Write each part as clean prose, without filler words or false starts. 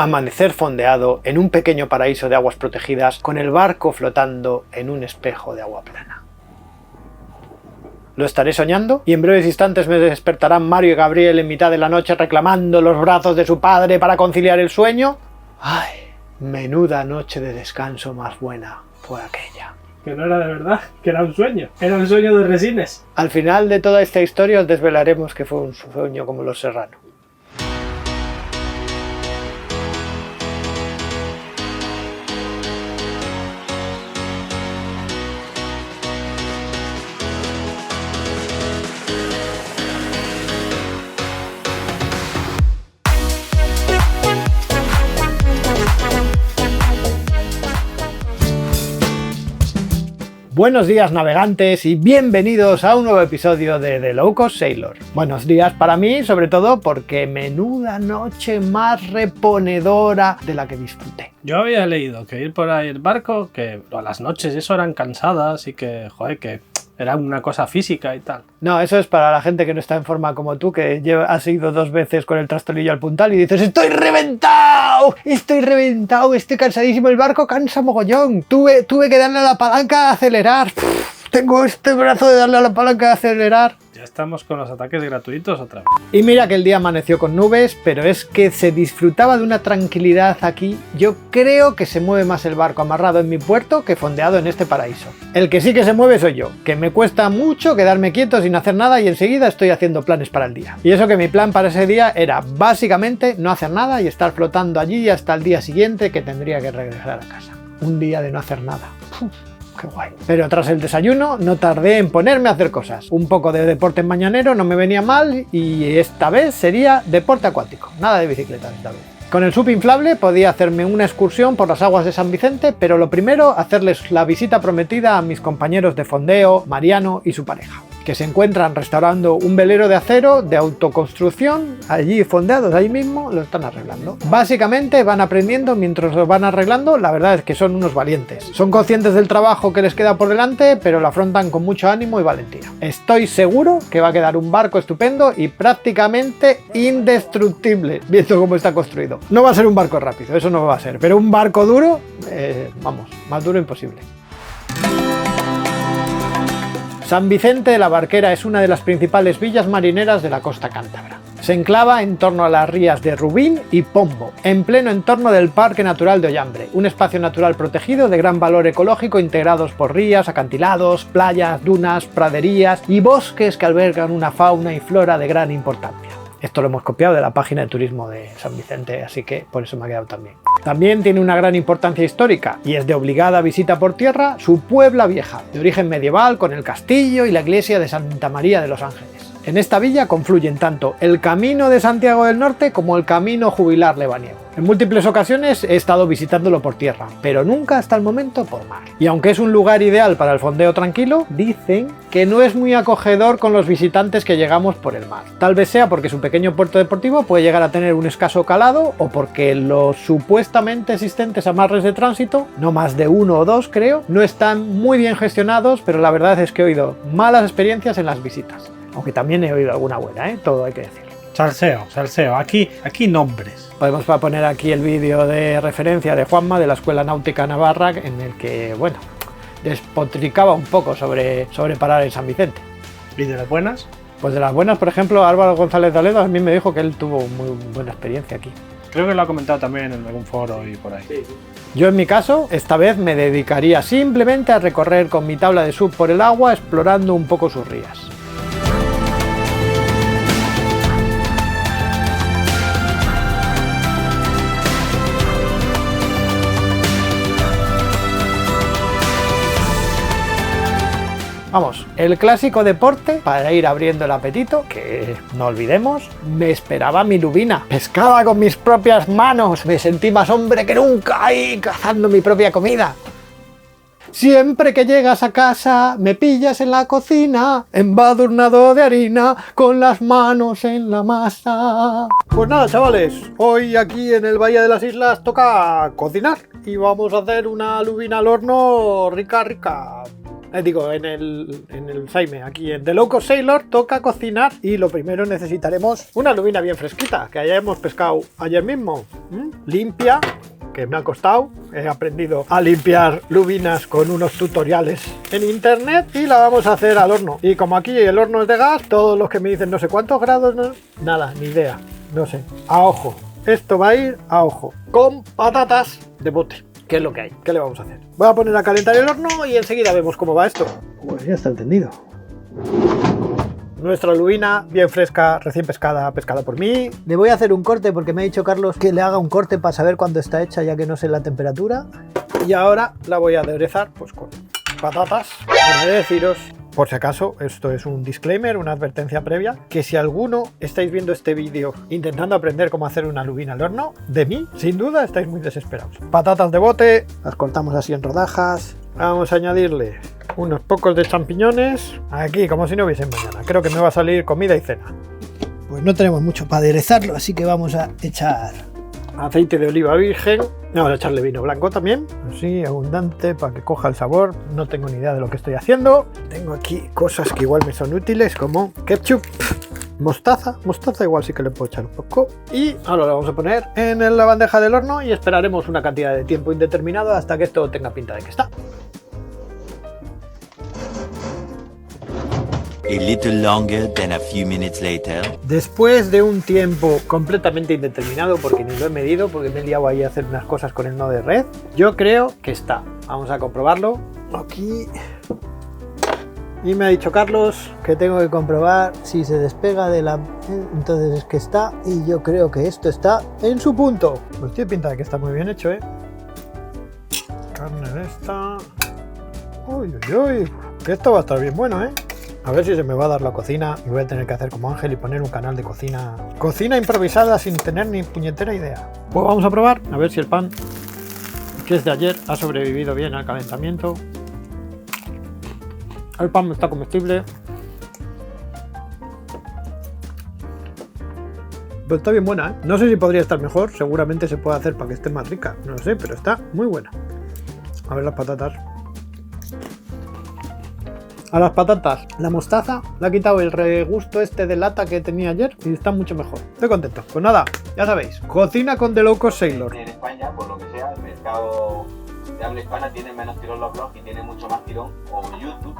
Amanecer fondeado en un pequeño paraíso de aguas protegidas con el barco flotando en un espejo de agua plana. Lo estaré soñando y en breves instantes me despertarán Mario y Gabriel en mitad de la noche reclamando los brazos de su padre para conciliar el sueño. ¡Ay! Menuda noche de descanso más buena fue aquella. Que no era de verdad, que era un sueño de Resines. Al final de toda esta historia os desvelaremos que fue un sueño como los Serrano. Buenos días navegantes y bienvenidos a un nuevo episodio de The Low Cost Sailor. Buenos días para mí, sobre todo porque menuda noche más reponedora de la que disfruté. Yo había leído que ir por ahí el barco, que a las noches eso eran cansadas y que, joder, que era una cosa física y tal. No, eso es para la gente que no está en forma como tú, que has ido 2 veces con el trastolillo al puntal y dices ¡estoy reventado! Estoy cansadísimo, el barco cansa mogollón. Tuve que darle a la palanca a acelerar. Tengo este brazo de darle a la palanca a acelerar. Ya estamos con los ataques gratuitos otra vez. Y mira que el día amaneció con nubes, pero es que se disfrutaba de una tranquilidad aquí. Yo creo que se mueve más el barco amarrado en mi puerto que fondeado en este paraíso. El que sí que se mueve soy yo, que me cuesta mucho quedarme quieto sin hacer nada y enseguida estoy haciendo planes para el día. Y eso que mi plan para ese día era básicamente no hacer nada y estar flotando allí hasta el día siguiente que tendría que regresar a casa. Un día de no hacer nada. Qué guay. Pero tras el desayuno no tardé en ponerme a hacer cosas. Un poco de deporte mañanero no me venía mal y esta vez sería deporte acuático. Nada de bicicleta esta vez. Con el SUP inflable podía hacerme una excursión por las aguas de San Vicente, pero lo primero, hacerles la visita prometida a mis compañeros de fondeo, Mariano y su pareja, que se encuentran restaurando un velero de acero de autoconstrucción, allí fondeados, ahí mismo, lo están arreglando. Básicamente van aprendiendo mientras lo van arreglando, la verdad es que son unos valientes. Son conscientes del trabajo que les queda por delante, pero lo afrontan con mucho ánimo y valentía. Estoy seguro que va a quedar un barco estupendo y prácticamente indestructible, viendo cómo está construido. No va a ser un barco rápido, eso no va a ser, pero un barco duro, vamos, más duro imposible. San Vicente de la Barquera es una de las principales villas marineras de la costa cántabra. Se enclava en torno a las rías de Rubín y Pombo, en pleno entorno del Parque Natural de Ollambre, un espacio natural protegido de gran valor ecológico integrados por rías, acantilados, playas, dunas, praderías y bosques que albergan una fauna y flora de gran importancia. Esto lo hemos copiado de la página de turismo de San Vicente, así que por eso me ha quedado también. También tiene una gran importancia histórica y es de obligada visita por tierra su Puebla Vieja, de origen medieval con el castillo y la iglesia de Santa María de los Ángeles. En esta villa confluyen tanto el Camino de Santiago del Norte como el Camino Jubilar Lebaniego. En múltiples ocasiones he estado visitándolo por tierra, pero nunca hasta el momento por mar. Y aunque es un lugar ideal para el fondeo tranquilo, dicen que no es muy acogedor con los visitantes que llegamos por el mar. Tal vez sea porque su pequeño puerto deportivo puede llegar a tener un escaso calado o porque los supuestamente existentes amarres de tránsito, no más de 1 o 2 creo, no están muy bien gestionados, pero la verdad es que he oído malas experiencias en las visitas. Aunque también he oído alguna buena, todo hay que decirlo. Salseo, aquí nombres. Podemos poner aquí el vídeo de referencia de Juanma de la Escuela Náutica Navarra, en el que, bueno, despotricaba un poco sobre parar en San Vicente. ¿Y de las buenas? Pues de las buenas, por ejemplo, Álvaro González de Aledo a mí me dijo que él tuvo muy buena experiencia aquí. Creo que lo ha comentado también en algún foro y por ahí. Sí. Yo en mi caso, esta vez me dedicaría simplemente a recorrer con mi tabla de SUP por el agua, explorando un poco sus rías. Vamos, el clásico deporte para ir abriendo el apetito, que no olvidemos, me esperaba mi lubina. Pescaba con mis propias manos, me sentí más hombre que nunca ahí cazando mi propia comida. Siempre que llegas a casa me pillas en la cocina, embadurnado de harina, con las manos en la masa. Pues nada, chavales, hoy aquí en el Bahía de las Islas toca cocinar y vamos a hacer una lubina al horno rica. digo, en el Saime, aquí en The Low Cost Sailor toca cocinar y lo primero necesitaremos una lubina bien fresquita, que hayamos pescado ayer mismo, limpia, que me ha costado, he aprendido a limpiar lubinas con unos tutoriales en internet y la vamos a hacer al horno. Y como aquí el horno es de gas, todos los que me dicen no sé cuántos grados, nada, ni idea, no sé, a ojo. Esto va a ir a ojo, con patatas de bote, que es lo que hay. ¿Qué le vamos a hacer? Voy a poner a calentar el horno y enseguida vemos cómo va esto. Pues ya está entendido. Nuestra lubina, bien fresca, recién pescada por mí. Le voy a hacer un corte porque me ha dicho Carlos que le haga un corte para saber cuándo está hecha, ya que no sé la temperatura. Y ahora la voy a aderezar pues con patatas. Voy a deciros, por si acaso, esto es un disclaimer, una advertencia previa, que si alguno estáis viendo este vídeo intentando aprender cómo hacer una lubina al horno, de mí, sin duda, estáis muy desesperados. Patatas de bote, las cortamos así en rodajas. Vamos a añadirle unos pocos de champiñones, aquí como si no hubiese mañana. Creo que me va a salir comida y cena. Pues no tenemos mucho para aderezarlo, así que vamos a echar aceite de oliva virgen. Vamos a echarle vino blanco también, así abundante para que coja el sabor. No tengo ni idea de lo que estoy haciendo. Tengo aquí cosas que igual me son útiles, como ketchup, mostaza igual sí que le puedo echar un poco. Y ahora lo vamos a poner en la bandeja del horno y esperaremos una cantidad de tiempo indeterminado hasta que esto tenga pinta de que está. A little longer than a few minutes later. Después de un tiempo completamente indeterminado, porque ni lo he medido, porque me he liado ahí a hacer unas cosas con el nodo de red, yo creo que está. Vamos a comprobarlo. Aquí. Y me ha dicho Carlos que tengo que comprobar si se despega de la... Entonces es que está, y yo creo que esto está en su punto. Pues tiene pinta de que está muy bien hecho, ¿eh? Carne de esta... Uy, uy, uy. Que esto va a estar bien bueno, ¿eh? A ver si se me va a dar la cocina y voy a tener que hacer como Ángel y poner un canal de cocina. Cocina improvisada sin tener ni puñetera idea. Pues vamos a probar, a ver si el pan, que es de ayer, ha sobrevivido bien al calentamiento. El pan está comestible. Pero está bien buena, ¿eh? No sé si podría estar mejor, seguramente se puede hacer para que esté más rica. No lo sé, pero está muy buena. A ver las patatas. A las patatas, la mostaza le ha quitado el regusto este de lata que tenía ayer y está mucho mejor. Estoy contento. Pues nada, ya sabéis, cocina con The Low Cost Sailor. En España, por lo que sea, el mercado de habla hispana tiene menos tirón los blogs y tiene mucho más tirón o YouTube.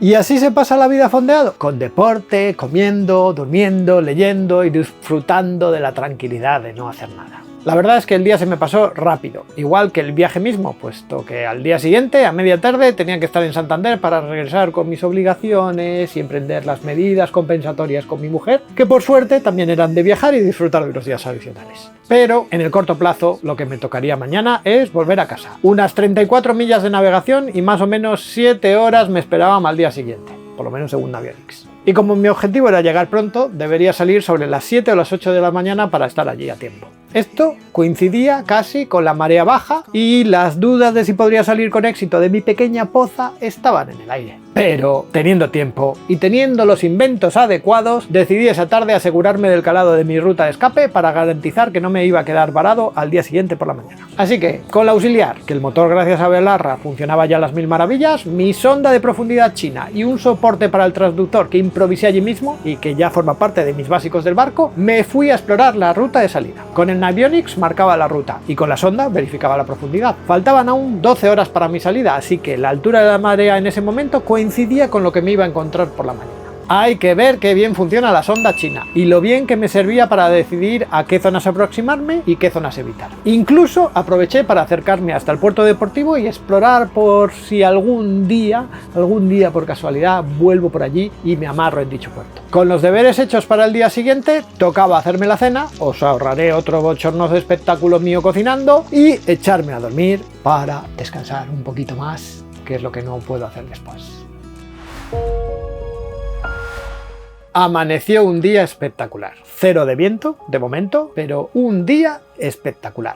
Y así se pasa la vida fondeado, con deporte, comiendo, durmiendo, leyendo y disfrutando de la tranquilidad de no hacer nada. La verdad es que el día se me pasó rápido, igual que el viaje mismo, puesto que al día siguiente, a media tarde, tenía que estar en Santander para regresar con mis obligaciones y emprender las medidas compensatorias con mi mujer, que por suerte también eran de viajar y disfrutar de los días adicionales. Pero en el corto plazo lo que me tocaría mañana es volver a casa. Unas 34 millas de navegación y más o menos 7 horas me esperaban al día siguiente, por lo menos según Navionics. Y como mi objetivo era llegar pronto, debería salir sobre las 7 o las 8 de la mañana para estar allí a tiempo. Esto coincidía casi con la marea baja y las dudas de si podría salir con éxito de mi pequeña poza estaban en el aire. Pero teniendo tiempo y teniendo los inventos adecuados, decidí esa tarde asegurarme del calado de mi ruta de escape para garantizar que no me iba a quedar varado al día siguiente por la mañana. Así que, con la auxiliar, que el motor gracias a Belarra funcionaba ya a las 1000 maravillas, mi sonda de profundidad china y un soporte para el transductor que improvisé allí mismo y que ya forma parte de mis básicos del barco, me fui a explorar la ruta de salida. Con el Navionics marcaba la ruta y con la sonda verificaba la profundidad. Faltaban aún 12 horas para mi salida, así que la altura de la marea en ese momento coincidía con lo que me iba a encontrar por la mañana. Hay que ver qué bien funciona la sonda china y lo bien que me servía para decidir a qué zonas aproximarme y qué zonas evitar. Incluso aproveché para acercarme hasta el puerto deportivo y explorar por si algún día por casualidad vuelvo por allí y me amarro en dicho puerto. Con los deberes hechos para el día siguiente, tocaba hacerme la cena, os ahorraré otro bochornoso espectáculo mío cocinando y echarme a dormir para descansar un poquito más, que es lo que no puedo hacer después. Amaneció un día espectacular. Cero de viento, de momento, pero un día espectacular.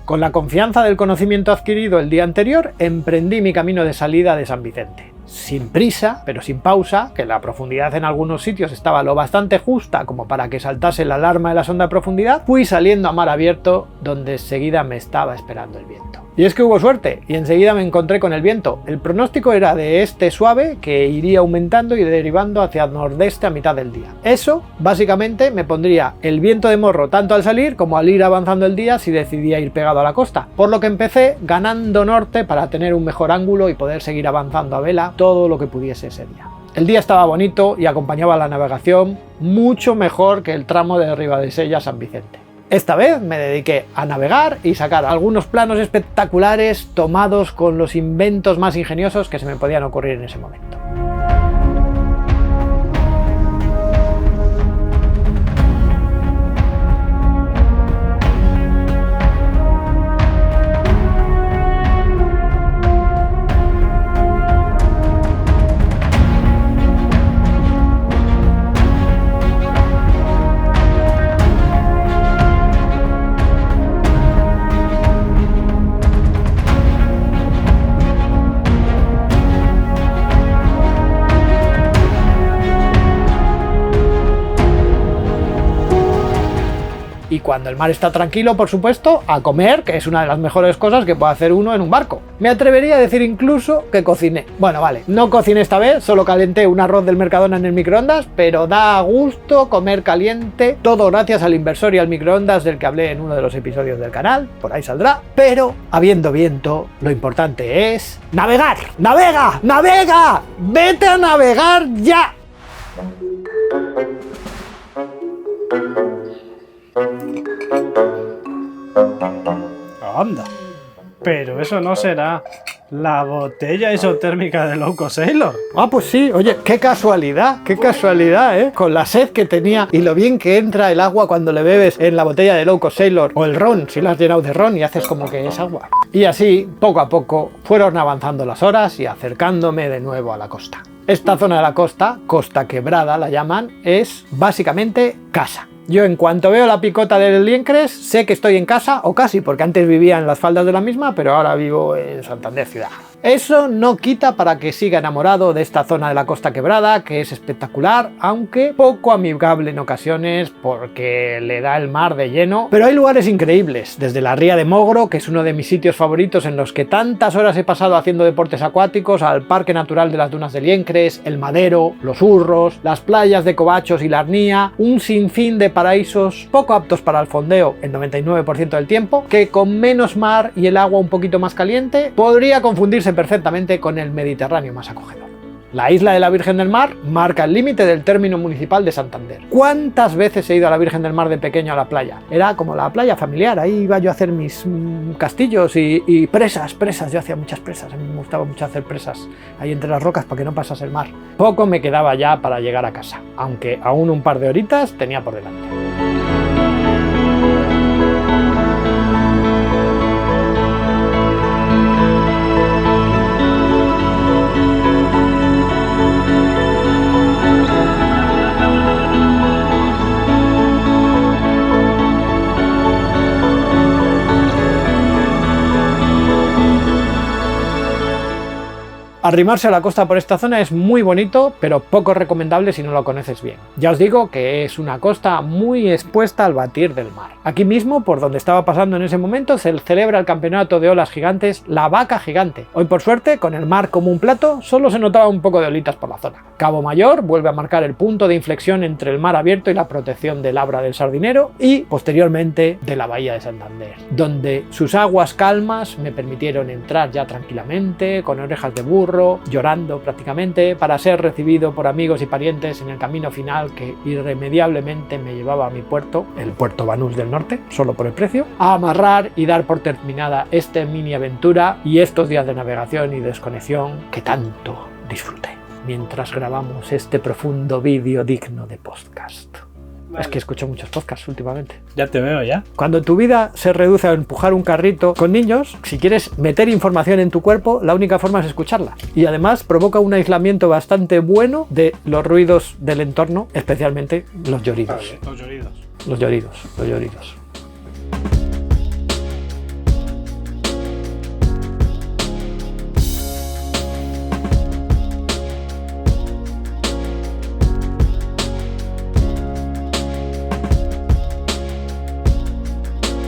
Con la confianza del conocimiento adquirido el día anterior, emprendí mi camino de salida de San Vicente. sin prisa, pero sin pausa, que la profundidad en algunos sitios estaba lo bastante justa como para que saltase la alarma de la sonda de profundidad, fui saliendo a mar abierto, donde enseguida me estaba esperando el viento. Y es que hubo suerte, y enseguida me encontré con el viento. El pronóstico era de este suave que iría aumentando y derivando hacia nordeste a mitad del día. Eso, básicamente, me pondría el viento de morro tanto al salir como al ir avanzando el día si decidía ir pegado a la costa. Por lo que empecé ganando norte para tener un mejor ángulo y poder seguir avanzando a vela todo lo que pudiese ese día. El día estaba bonito y acompañaba la navegación mucho mejor que el tramo de Ribadesella a San Vicente. Esta vez me dediqué a navegar y sacar algunos planos espectaculares tomados con los inventos más ingeniosos que se me podían ocurrir en ese momento. Y cuando el mar está tranquilo, por supuesto, a comer, que es una de las mejores cosas que puede hacer uno en un barco. Me atrevería a decir incluso que cociné. Bueno, vale, no cociné esta vez, solo calenté un arroz del Mercadona en el microondas, pero da gusto comer caliente, todo gracias al inversor y al microondas del que hablé en uno de los episodios del canal, por ahí saldrá. Pero, habiendo viento, lo importante es navegar. ¡Navega! ¡Navega! ¡Vete a navegar ya! Anda, pero eso no será la botella isotérmica de Loco Sailor. Ah, pues sí, oye, qué casualidad, ¿eh? Con la sed que tenía y lo bien que entra el agua cuando le bebes en la botella de Loco Sailor, o el ron, si lo has llenado de ron y haces como que es agua. Y así, poco a poco, fueron avanzando las horas y acercándome de nuevo a la costa. Esta zona de la costa, Costa Quebrada la llaman, es básicamente casa. Yo en cuanto veo la picota del Liencres sé que estoy en casa, o casi, porque antes vivía en las faldas de la misma, pero ahora vivo en Santander ciudad. Eso no quita para que siga enamorado de esta zona de la Costa Quebrada, que es espectacular, aunque poco amigable en ocasiones porque le da el mar de lleno. Pero hay lugares increíbles, desde la Ría de Mogro, que es uno de mis sitios favoritos en los que tantas horas he pasado haciendo deportes acuáticos, al Parque Natural de las Dunas de Liencres, el Madero, los Urros, las playas de Covachos y la Arnía, un sinfín de paraísos poco aptos para el fondeo el 99% del tiempo, que con menos mar y el agua un poquito más caliente podría confundirse perfectamente con el Mediterráneo más acogedor. La isla de la Virgen del Mar marca el límite del término municipal de Santander. ¿Cuántas veces he ido a la Virgen del Mar de pequeño a la playa? Era como la playa familiar, ahí iba yo a hacer mis castillos y presas, yo hacía muchas presas, a mí me gustaba mucho hacer presas ahí entre las rocas para que no pasase el mar. Poco me quedaba ya para llegar a casa, aunque aún un par de horitas tenía por delante. Arrimarse a la costa por esta zona es muy bonito, pero poco recomendable si no lo conoces bien. Ya os digo que es una costa muy expuesta al batir del mar. Aquí mismo, por donde estaba pasando en ese momento, se celebra el campeonato de olas gigantes La Vaca Gigante. Hoy, por suerte, con el mar como un plato, solo se notaba un poco de olitas por la zona. Cabo Mayor vuelve a marcar el punto de inflexión entre el mar abierto y la protección del Abra del Sardinero y, posteriormente, de la Bahía de Santander, donde sus aguas calmas me permitieron entrar ya tranquilamente, con orejas de burro, llorando prácticamente, para ser recibido por amigos y parientes en el camino final que irremediablemente me llevaba a mi puerto, el puerto Banús del Norte, solo por el precio, a amarrar y dar por terminada esta mini aventura y estos días de navegación y desconexión que tanto disfruté mientras grabamos este profundo vídeo digno de podcast. Es que escucho muchos podcasts últimamente. Ya te veo, ya. Cuando tu vida se reduce a empujar un carrito con niños, si quieres meter información en tu cuerpo, la única forma es escucharla. Y además provoca un aislamiento bastante bueno de los ruidos del entorno, especialmente los lloridos. Vale, los lloridos. Los lloridos.